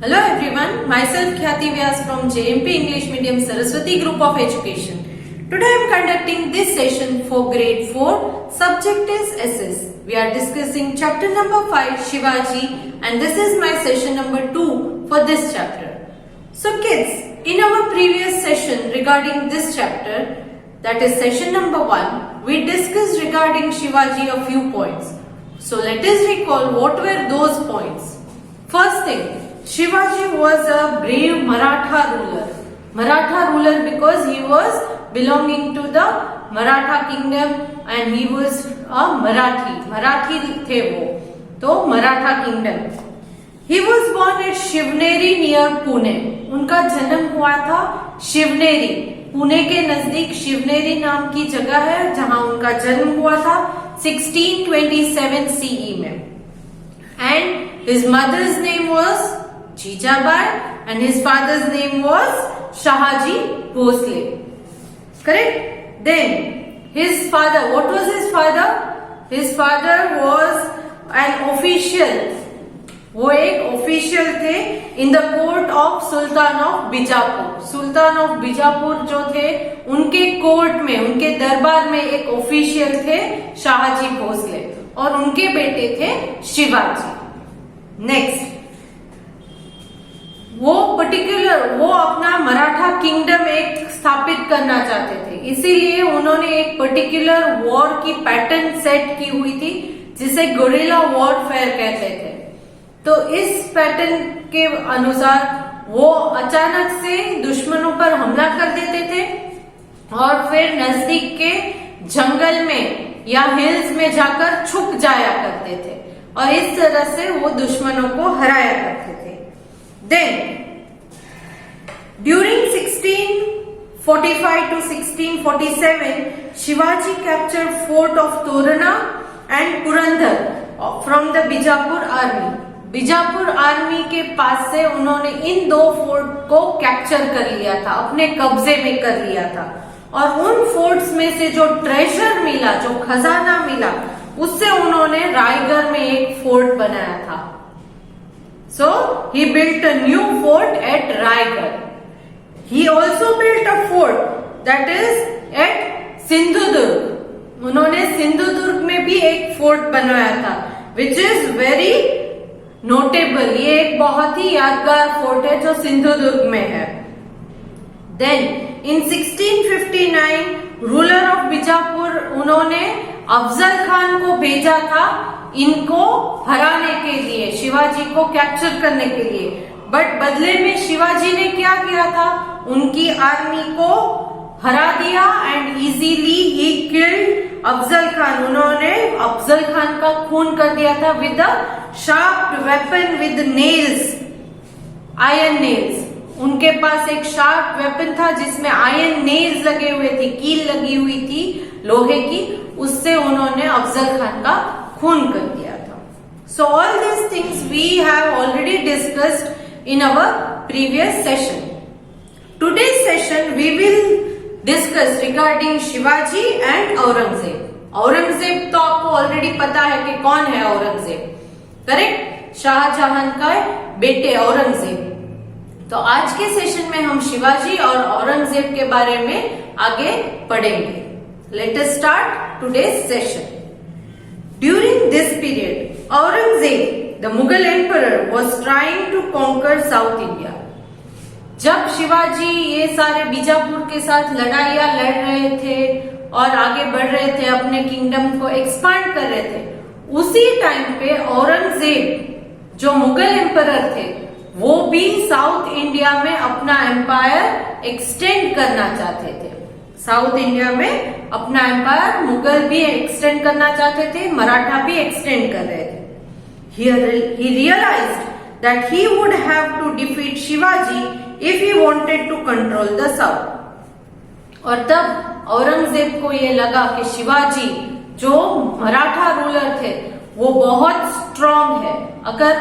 Hello everyone, myself Khyati Vyas from JMP English Medium Saraswati Group of Education. Today I am conducting this session for grade 4, subject is SS. We are discussing chapter number 5 Shivaji and this is my session number 2 for this chapter. So kids, in our previous session regarding this chapter, that is session number 1, we discussed regarding Shivaji a few points. So let us recall what were those points. First thing, Shivaji was a brave Maratha ruler. Maratha ruler because he was belonging to the Maratha kingdom and he was a Marathi. Marathi the wo. तो Maratha kingdom. He was born at Shivneri near Pune. उनका जन्म हुआ था शिवनेरी. पुणे के नजदीक शिवनेरी नाम की जगह है जहां उनका जन्म हुआ था 1627 CE में. And his mother's name was Jijabai and his father's name was Shahaji Bhosle. Correct? Then his father, what was his father? His father was an official. वो एक ऑफिशियल थे in the court of sultan of Bijapur. Sultan of Bijapur जो थे उनके court में, उनके दरबार में एक ऑफिशियल थे शाहजी भोसले और उनके बेटे थे शिवाजी. नेक्स्ट, वो अपना मराठा किंगडम एक स्थापित करना चाहते थे, इसीलिए उन्होंने एक पर्टिकुलर वॉर की पैटर्न सेट की हुई थी जिसे गुरिल्ला वॉरफेयर कहते थे. तो इस पैटर्न के अनुसार वो अचानक से दुश्मनों पर हमला कर देते थे और फिर नजदीक के जंगल में या हिल्स में जाकर छुप जाया करते थे और इस तरह से वो दुश्मनों को हराया करते थे. Then during 1645 to 1647 Shivaji captured fort of Torna and Purandar from the Bijapur army. Bijapur army के पास से उन्होंने इन दो फोर्ट को कैप्चर कर लिया था, अपने कब्जे में कर लिया था और उन फोर्ट्स में से जो ट्रेजर मिला, जो खजाना मिला, उससे उन्होंने रायगढ़ में एक फोर्ट बनाया था. So he built a new fort at Raigad. He also built a fort that is at Sindhudurg. उन्होंने सिंधुदुर्ग में भी एक फोर्ट बनवाया था विच इज वेरी नोटेबल. ये एक बहुत ही यादगार फोर्ट है जो सिंधुदुर्ग में है. Then in 1659 ruler of Bijapur उन्होंने अफजल खान को भेजा था इनको हराने के लिए, शिवाजी को कैप्चर करने के लिए. बट बदले में शिवाजी ने क्या किया था, उनकी आर्मी को हरा दिया and easily he killed Afzal Khan. उन्होंने अफजल खान का खून कर दिया था with a sharp weapon with nails, iron nails. उनके पास एक शार्प वेपन था जिसमें आयरन नेल्स लगे हुए थे, कील लगी हुई थी लोहे की, उससे उन्होंने अफजल खान का खून कर दिया था. So all these things we have already discussed in our previous session. Today's session we will discuss regarding Shivaji and Aurangzeb. Aurangzeb तो आपको ऑलरेडी पता है कि कौन है औरंगजेब. करेक्ट? शाहजहां का बेटे औरंगजेब. तो आज के सेशन में हम शिवाजी और औरंगजेब के बारे में आगे पढ़ेंगे. Let us start today's session. During this period Aurangzeb the Mughal emperor was trying to conquer south India. जब शिवाजी ये सारे बीजापुर के साथ लड़ाइयां लड़ रहे थे और आगे बढ़ रहे थे, अपने किंगडम को एक्सपांड कर रहे थे, उसी टाइम पे औरंगजेब जो मुगल एम्परर थे वो भी साउथ इंडिया में अपना एम्पायर एक्सटेंड करना चाहते थे. साउथ इंडिया में अपना एम्पायर मुगल भी एक्सटेंड करना चाहते थे, मराठा भी एक्सटेंड कर रहे थे. He realized that he would have to defeat Shivaji if he wanted to control the south. और तब औरंगजेब को ये लगा कि शिवाजी जो मराठा रूलर थे वो बहुत स्ट्रांग है. अगर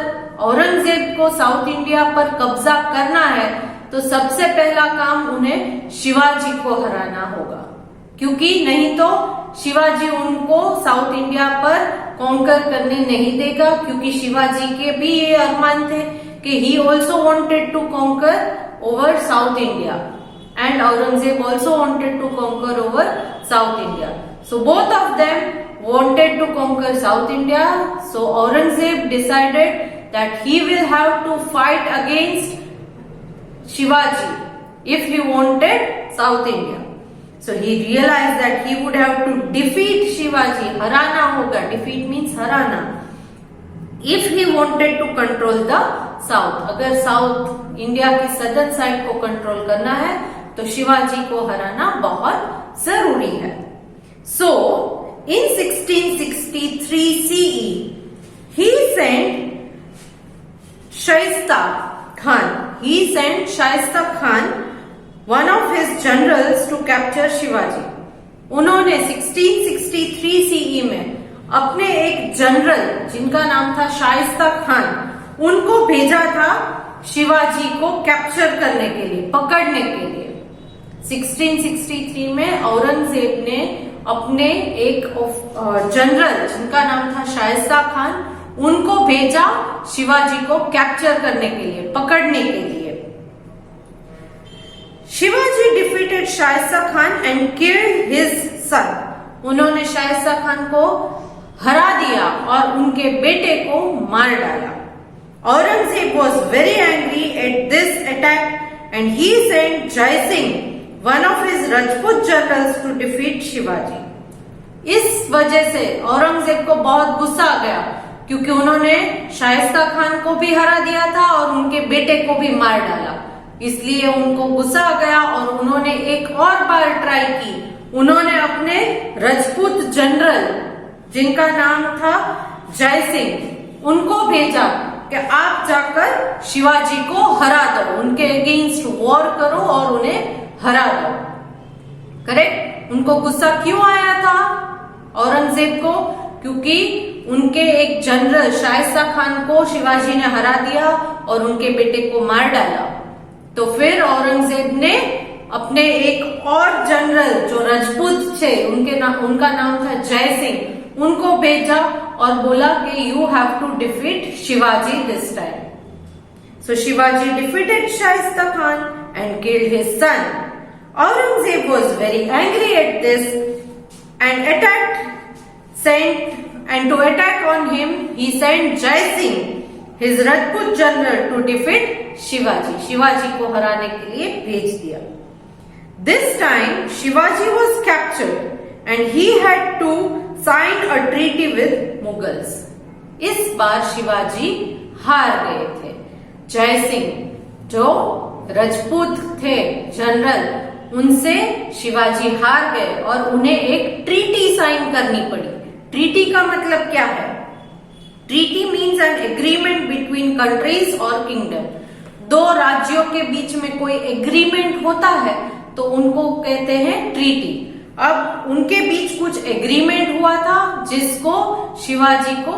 औरंगजेब को साउथ इंडिया पर कब्जा करना है तो सबसे पहला काम उन्हें शिवाजी को हराना होगा, क्योंकि नहीं तो शिवाजी उनको साउथ इंडिया पर कॉन्कर करने नहीं देगा. क्योंकि शिवाजी के भी ये अरमान थे कि he also wanted to conquer over South India and Aurangzeb also wanted to conquer over South India. So both of them wanted to conquer South India. So Aurangzeb decided that he will have to fight against Shivaji if he wanted South India. So he realized that he would have to defeat Shivaji. हराना होगा. Defeat means Hariana. If he wanted to control the South. अगर South India की southern side को control करना है तो शिवाजी को हराना बहुत जरूरी है. So in 1663 CE, he sent Shaista Khan. He sent Shaista Khan, one of his generals, to capture Shivaji. उन्होंने 1663 CE में अपने एक जनरल जिनका नाम था शाइस्ता खान, उनको भेजा था शिवाजी को कैप्चर करने के लिए, पकड़ने के लिए. 1663 में औरंगजेब ने अपने एक जनरल जिनका नाम था शाइस्ता खान, उनको भेजा शिवाजी को कैप्चर करने के लिए, पकड़ने के लिए. Shivaji defeated Shaista Khan and killed his सन. उन्होंने शाइस्ता खान को हरा दिया और उनके बेटे को मार डाला. Aurangzeb was very angry at this attack and he sent Jai Singh, one of his Rajput generals, to defeat Shivaji. इस वजह से औरंगजेब को बहुत गुस्सा आ गया क्योंकि उन्होंने शाइस्ता खान को भी हरा दिया था और उनके बेटे को भी मार डाला. इसलिए उनको गुस्सा आ गया और उन्होंने एक और बार ट्राई की. उन्होंने अपने राजपूत जनरल जिनका नाम था जय सिंह, उनको भेजा कि आप जाकर शिवाजी को हरा दो, उनके अगेंस्ट वॉर करो और उन्हें हरा दो. करेक्ट. उनको गुस्सा क्यों आया था औरंगजेब को? क्योंकि उनके एक जनरल शाइस्ता खान को शिवाजी ने हरा दिया और उनके बेटे को मार डाला. तो फिर औरंगजेब ने अपने एक और जनरल जो राजपूत थे, उनका नाम था जय सिंह, उनको भेजा और बोला कि you have to defeat Shivaji this time. So Shivaji defeated Shaista Khan and killed his son. Aurangzeb was very angry at this and to attack on him, he sent Jai Singh, his Rajput general, to defeat Shivaji. Shivaji को हराने के लिए भेज दिया. This time Shivaji was captured and he had to sign a treaty with Mughals. इस बार शिवाजी हार गए थे. जय सिंह जो राजपूत थे जनरल, उनसे शिवाजी हार गए और उन्हें एक ट्रीटी साइन करनी पड़ी. ट्रीटी का मतलब क्या है? Treaty means an agreement between countries और किंगडम. दो राज्यों के बीच में कोई एग्रीमेंट होता है तो उनको कहते हैं ट्रीटी. अब उनके बीच कुछ एग्रीमेंट हुआ था जिसको शिवाजी को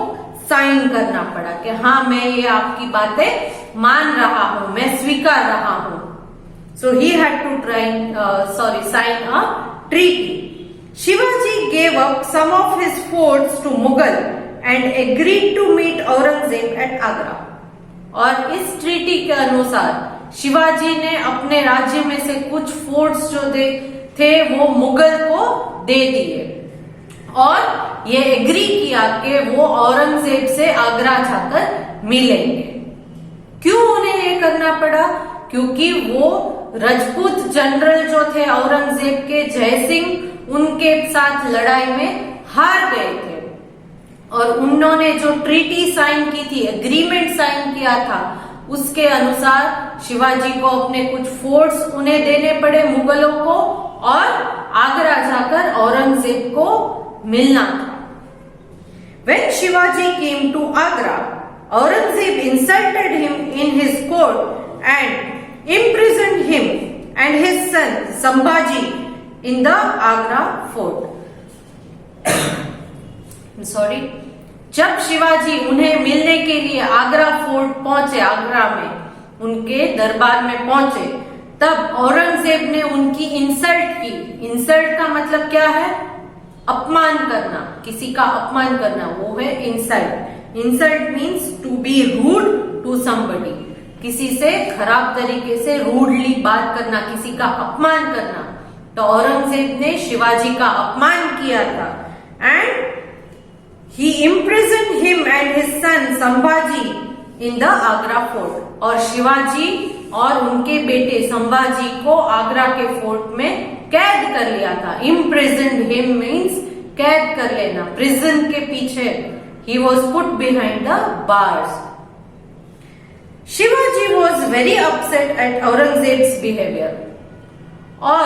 साइन करना पड़ा कि हाँ मैं ये आपकी बातें मान रहा हूं, मैं स्वीकार रहा हूं. So he had to sign a treaty. Shivaji gave up some of his forts to Mughal and agreed to meet Aurangzeb at Agra. और इस ट्रीटी के अनुसार शिवाजी ने अपने राज्य में से कुछ फोर्ट्स जो थे वो मुगल को दे दिए और ये एग्री किया कि वो औरंगजेब से आगरा जाकर मिलेंगे. क्यों उन्हें ये करना पड़ा? क्योंकि वो राजपूत जनरल जो थे औरंगजेब के, जय सिंह, उनके साथ लड़ाई में हार गए थे और उन्होंने जो ट्रीटी साइन की थी, एग्रीमेंट साइन किया था, उसके अनुसार शिवाजी को अपने कुछ फोर्ट्स उन्हें देने पड़े मुगलों को और आगरा जाकर औरंगजेब को मिलना था. When Shivaji came to Agra, Aurangzeb insulted him in his court and imprisoned him and his son Sambhaji in the Agra fort. जब शिवाजी उन्हें मिलने के लिए आगरा फोर्ट पहुंचे, आगरा में उनके दरबार में पहुंचे, तब औरंगजेब ने उनकी इंसल्ट की. इंसल्ट का मतलब क्या है? अपमान करना, किसी का अपमान करना, वो है insult. Insult means to be rude to somebody. किसी से खराब तरीके से रूडली बात करना, किसी का अपमान करना। तो औरंगजेब ने शिवाजी का अपमान किया था and he imprisoned him and his son Sambhaji in the Agra fort. और शिवाजी और उनके बेटे संभाजी को आगरा के फोर्ट में कैद कर लिया था। imprisoned him means कैद कर लेना, प्रिजन के पीछे। he was put behind the bars। Shivaji was very upset at Aurangzeb's behavior। और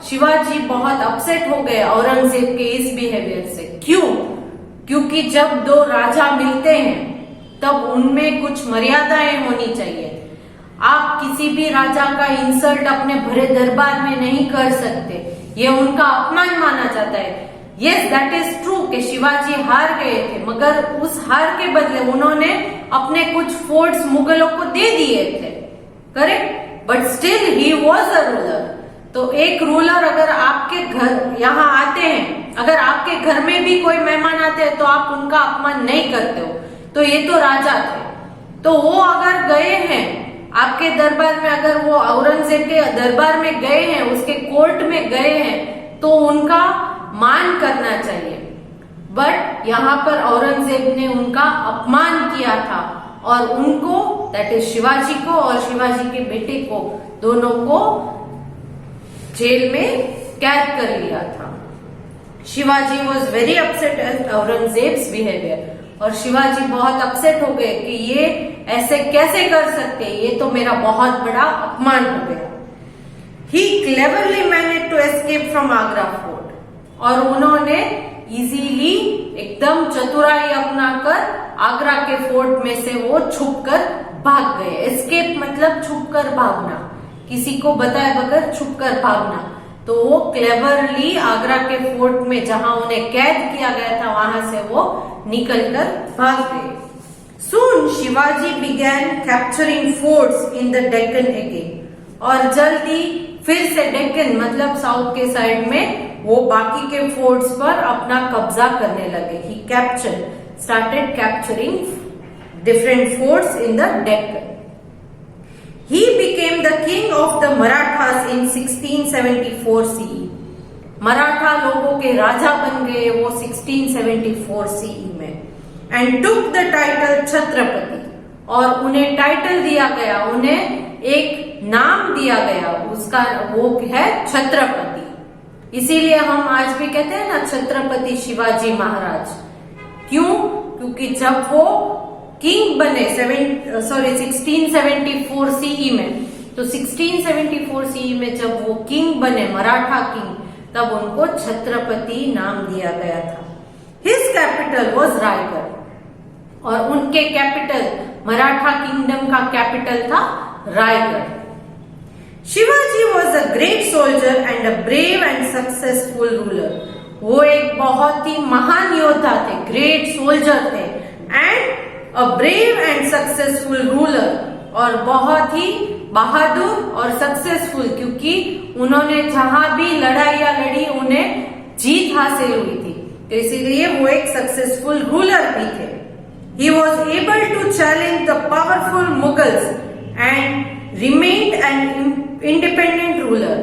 शिवाजी बहुत अपसेट हो गए औरंगजेब के इस बिहेवियर से। क्यों? क्योंकि जब दो राजा मिलते हैं तब उनमें कुछ मर्यादाएं होनी चाहिए। आप किसी भी राजा का इंसल्ट अपने भरे दरबार में नहीं कर सकते, ये उनका अपमान माना जाता है। यस, दैट इज ट्रू कि शिवाजी हार गए थे, मगर उस हार के बदले उन्होंने अपने कुछ फोर्ट्स मुगलों को दे दिए थे, correct? But still he was a ruler. तो एक रूलर अगर आपके घर यहाँ आते हैं, अगर आपके घर में भी कोई मेहमान आते हैं तो आप उनका अपमान नहीं करते हो। तो ये तो राजा थे, तो वो अगर गए हैं आपके दरबार में, अगर वो औरंगजेब के दरबार में गए हैं, उसके कोर्ट में गए हैं, तो उनका मान करना चाहिए। बट यहाँ पर औरंगजेब ने उनका अपमान किया था और उनको, दैट इज शिवाजी को और शिवाजी के बेटे को, दोनों को जेल में कैद कर लिया था। Shivaji was very upset at Aurangzeb's behaviour. और शिवाजी बहुत अपसेट हो गए कि ये ऐसे कैसे कर सकते, ये तो मेरा बहुत बड़ा अपमान हो गया। He cleverly manage to escape from Agra fort. और उन्होंने इजीली, एकदम चतुराई अपनाकर आगरा के फोर्ट में से वो छुपकर भाग गए। एस्केप मतलब छुपकर भागना, किसी को बताए बगैर छुपकर भागना। तो वो क्लेवरली आगरा के फोर्ट में जहां उन्हें कैद किया गया था वहां से वो निकलकर भाग गए। Soon Shivaji began capturing forts in the Deccan again। और जल्दी फिर से डेक्कन मतलब साउथ के साइड में वो बाकी के फोर्ट्स पर अपना कब्जा करने लगे। He started capturing different forts in the Deccan। He became the king of the Marathas in 1674 CE। Maratha लोगों के राजा बन गए वो 1674 CE में। And took the title Chhatrapati. और उन्हें टाइटल दिया गया, उन्हें एक नाम दिया गया, उसका वो है छत्रपति। इसीलिए हम आज भी कहते हैं ना छत्रपति शिवाजी महाराज। क्यों? क्योंकि जब वो किंग बने 1674 CE में, तो 1674 CE में जब वो किंग बने, मराठा किंग, तब उनको छत्रपति नाम दिया गया था। His capital was Raigarh. और उनके कैपिटल, मराठा किंगडम का कैपिटल था Raigarh. Shivaji was a great soldier and a brave and successful ruler. वो एक बहुत ही महान योद्धा थे, ग्रेट सोल्जर थे, and a brave and successful ruler, और बहुत ही बहादुर और सक्सेसफुल, क्योंकि उन्होंने जहां भी लड़ाइयां लड़ी उन्हें जीत हासिल हुई थी, तो इसीलिए वो एक सक्सेसफुल रूलर भी थे। He was able to challenge the powerful Mughals and remained an independent ruler।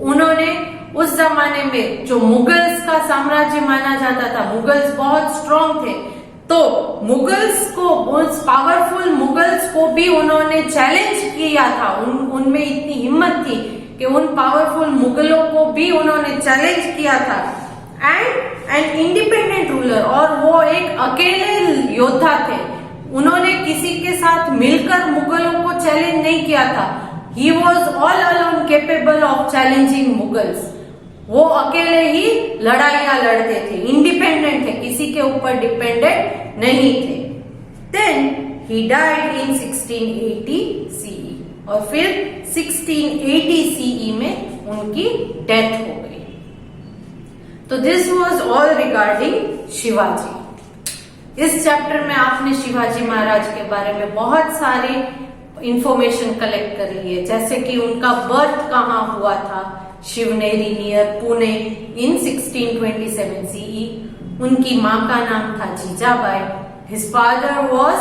उन्होंने उस जमाने में जो मुगल्स का साम्राज्य माना जाता था, मुगल्स बहुत स्ट्रॉन्ग थे, तो मुगल्स को, उस पावरफुल मुगल्स को भी उन्होंने चैलेंज किया था। उनमें इतनी हिम्मत थी कि उन पावरफुल मुगलों को भी उन्होंने चैलेंज किया था। एंड एन इंडिपेंडेंट रूलर, और वो एक अकेले योद्धा थे, उन्होंने किसी के साथ मिलकर मुगलों को चैलेंज नहीं किया था। He was all alone capable of challenging Mughals. वो अकेले ही लड़ाइयां लड़ते थे, इंडिपेंडेंट थे, किसी के ऊपर डिपेंडेंट नहीं थे। Then he died in 1680 CE। और फिर 1680 CE में उनकी डेथ हो गई। तो this was all regarding Shivaji. इस चैप्टर में आपने शिवाजी महाराज के बारे में बहुत सारी इंफॉर्मेशन कलेक्ट कर ली है, जैसे कि उनका बर्थ कहाँ हुआ था, शिवनेरी नियर पुणे इन 1627 CE। उनकी माँ का नाम था Jijabai. His father was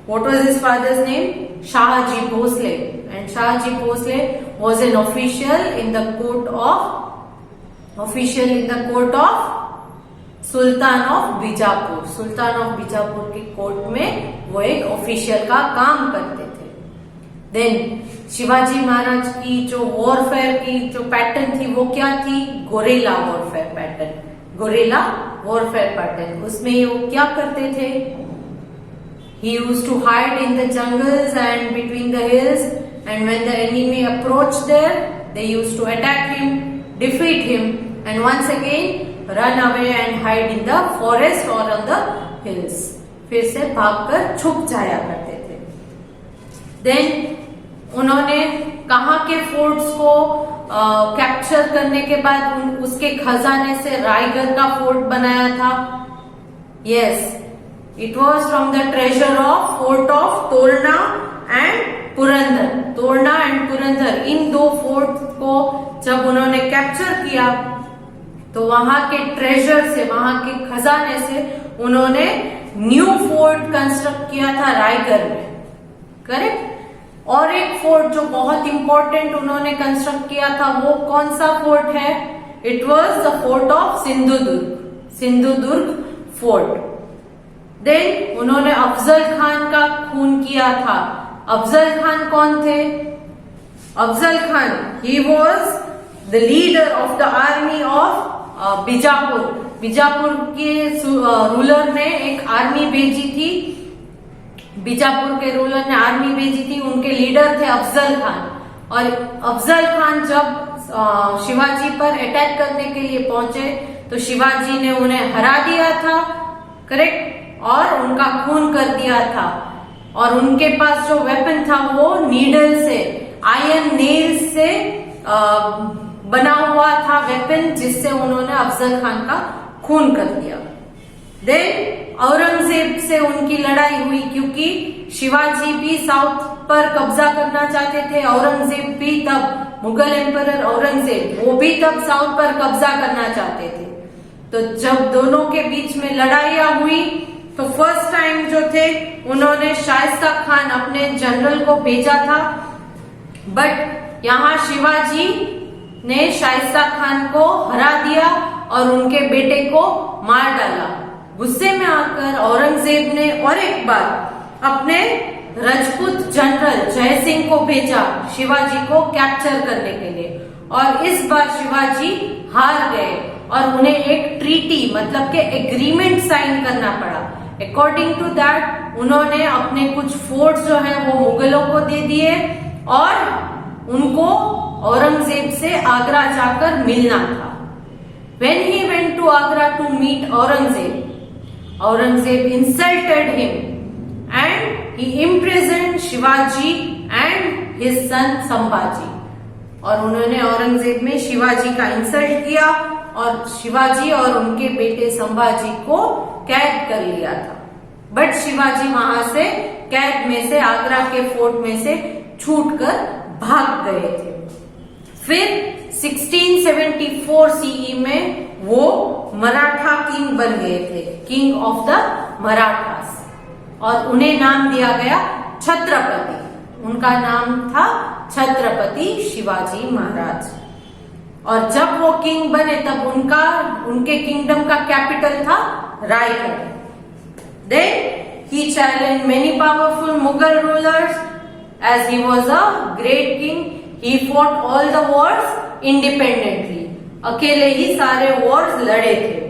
What was his father's name? Shahaji Bhosle. And Shahaji Bhosle was an official in the court of Sultan of Bijapur. Sultan of Bijapur की कोर्ट में वो एक ऑफिशियल का काम करते थे. देन शिवाजी महाराज की जो वॉरफेयर की जो पैटर्न थी वो क्या थी? Guerrilla warfare pattern. Guerrilla warfare pattern. उसमें वो क्या करते थे? He used to hide in the jungles and between the hills, and when the enemy approached there, they used to attack him, defeat him, and once again run away and hide in the forest or on the hills. फिर से भागकर छुप जाया करते थे. Then उन्होंने कहाँ के फोर्ट्स को कैप्चर करने के बाद उसके खजाने से रायगढ़ का फोर्ट बनाया था? Yes. It was from the treasure of fort of Torna and Purandar. Torna and Purandar, इन दो फोर्ट को जब उन्होंने कैप्चर किया तो वहां के ट्रेजर से, वहां के खजाने से उन्होंने न्यू फोर्ट कंस्ट्रक्ट किया था रायगढ़ में. करेक्ट. और एक फोर्ट जो बहुत इंपॉर्टेंट उन्होंने कंस्ट्रक्ट किया था वो कौन सा फोर्ट है? It was the fort of Sindhudurg. Sindhudurg fort. Then उन्होंने अफजल खान का खून किया था. अफजल खान कौन थे? Afzal Khan, he was the leader of the army of Bijapur. Bijapur के रूलर ने एक आर्मी भेजी थी. बीजापुर के रूलर ने आर्मी भेजी थी. उनके लीडर थे अफजल खान. और अफजल खान जब शिवाजी पर अटैक करने के लिए पहुंचे तो शिवाजी ने उन्हें हरा दिया था. करेक्ट. और उनका खून कर दिया था. और उनके पास जो वेपन था वो नीडल से, आयरन नेल से बना हुआ था वेपन, जिससे उन्होंने अफजल खान का खून कर दिया. देन औरंगजेब से उनकी लड़ाई हुई क्योंकि शिवाजी भी साउथ पर कब्जा करना चाहते थे. औरंगजेब भी तब, मुगल एम्परर औरंगजेब, वो भी तब साउथ पर कब्जा करना चाहते थे. तो जब दोनों के बीच में लड़ाइयां हुई तो फर्स्ट टाइम जो थे उन्होंने शाइस्ता खान अपने जनरल को भेजा था. बट यहाँ शिवाजी ने शाइस्ता खान को हरा दिया और उनके बेटे को मार डाला. गुस्से में आकर औरंगजेब ने और एक बार अपने राजपूत जनरल जय सिंह को भेजा शिवाजी को कैप्चर करने के लिए. और इस बार शिवाजी हार गए और उन्हें एक ट्रीटी मतलब के एग्रीमेंट साइन करना पड़ा. अकॉर्डिंग टू दैट उन्होंने अपने कुछ फोर्ट जो है वो मुगलों को दे दिए और उनको औरंगजेब से आगरा जाकर मिलना था. When he went to Agra to meet Aurangzeb insulted him and he imprisoned Shivaji and his son Sambhaji. और उन्होंने औरंगजेब में शिवाजी का इंसल्ट किया और शिवाजी और उनके बेटे संभाजी को कैद कर लिया था. बट शिवाजी वहां से कैद में से, आगरा के फोर्ट में से छूटकर भाग गए थे. फिर 1674 सीई में वो मराठा किंग बन गए थे, किंग ऑफ द मराठास. और उन्हें नाम दिया गया छत्रपति. उनका नाम था छत्रपति शिवाजी महाराज. और जब वो किंग बने तब उनके किंगडम का कैपिटल था Raigad. Then he challenge many powerful Mughal rulers as he was a great king. He fought all the wars independently. अकेले ही सारे वॉर्स लड़े थे.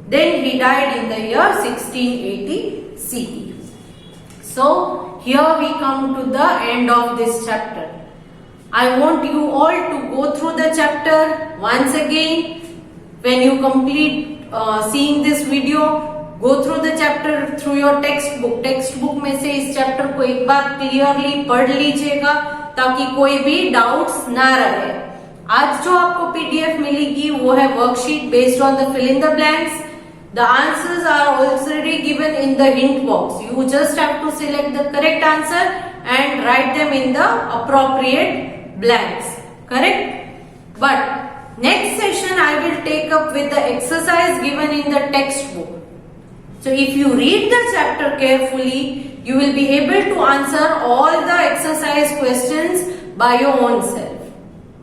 Then he died in the year 1680 CE. So here we come to the end of this chapter. I want you all to go through the chapter once again. When you complete seeing this video, go through the chapter through your textbook. textbook में से इस chapter को एक बार clearly पढ़ लीजिएगा ताकि कोई भी doubts ना रहे. आज जो आपको PDF मिलेगी वो है worksheet based on the fill in the blanks. The answers are already given in the hint box. You just have to select the correct answer and write them in the appropriate blanks. Correct? But next session I will take up with the exercise given in the textbook. So if you read the chapter carefully, you will be able to answer all the exercise questions by your own self.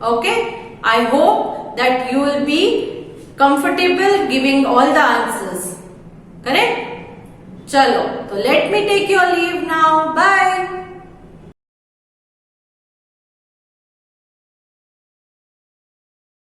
Okay? I hope that you will be comfortable giving all the answers. Correct? Chalo. So let me take your leave now. Bye.